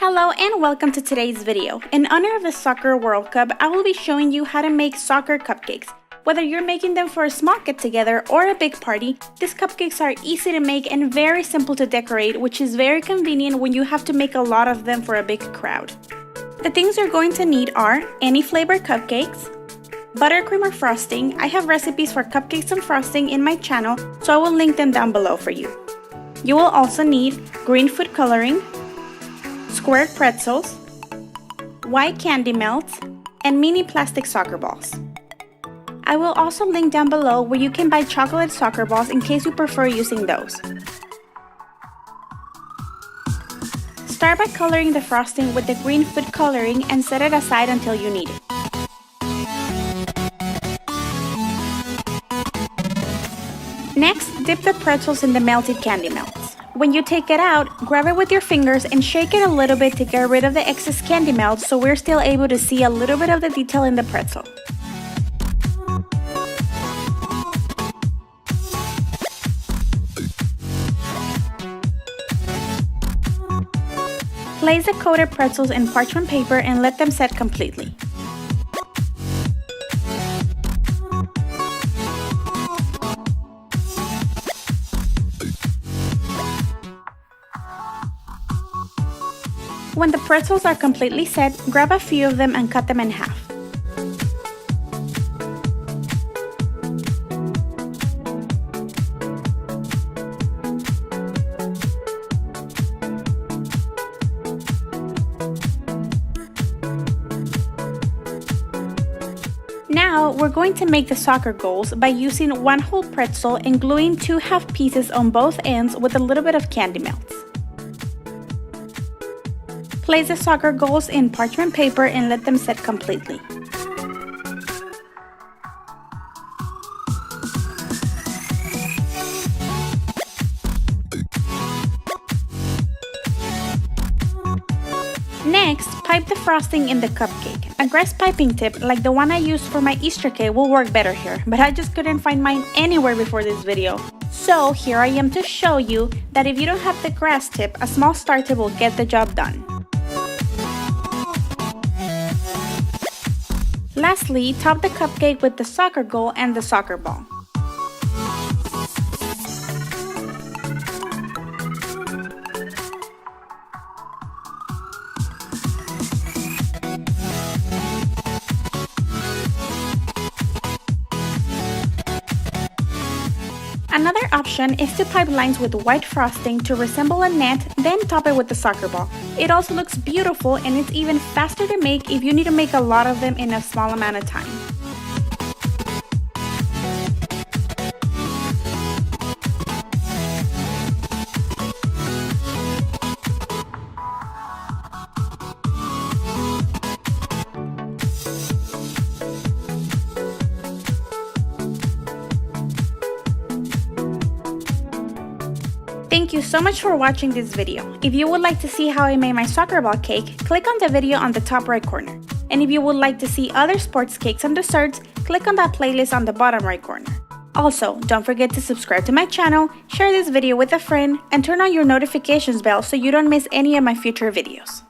Hello and welcome to today's video. In honor of the Soccer World Cup, I will be showing you how to make soccer cupcakes. Whether you're making them for a small get-together or a big party, these cupcakes are easy to make and very simple to decorate, which is very convenient when you have to make a lot of them for a big crowd. The things you're going to need are any flavored cupcakes, buttercream or frosting. I have recipes for cupcakes and frosting in my channel, so I will link them down below for you. You will also need green food coloring, squared pretzels, white candy melts, and mini plastic soccer balls. I will also link down below where you can buy chocolate soccer balls in case you prefer using those. Start by coloring the frosting with the green food coloring and set it aside until you need it. Next, dip the pretzels in the melted candy melts. When you take it out, grab it with your fingers and shake it a little bit to get rid of the excess candy melt so we're still able to see a little bit of the detail in the pretzel. Place the coated pretzels in parchment paper and let them set completely. When the pretzels are completely set, grab a few of them and cut them in half. Now, we're going to make the soccer goals by using one whole pretzel and gluing 2 half pieces on both ends with a little bit of candy melts. Place the soccer goals in parchment paper and let them set completely. Next, pipe the frosting in the cupcake. A grass piping tip like the one I used for my Easter cake will work better here, but I just couldn't find mine anywhere before this video. So here I am to show you that if you don't have the grass tip, a small star tip will get the job done. Lastly, top the cupcake with the soccer goal and the soccer ball. Another option is to pipe lines with white frosting to resemble a net, then top it with the soccer ball. It also looks beautiful and it's even faster to make if you need to make a lot of them in a small amount of time. Thank you so much for watching this video. If you would like to see how I made my soccer ball cake, click on the video on the top right corner. And if you would like to see other sports cakes and desserts, click on that playlist on the bottom right corner. Also, don't forget to subscribe to my channel, share this video with a friend, and turn on your notifications bell so you don't miss any of my future videos.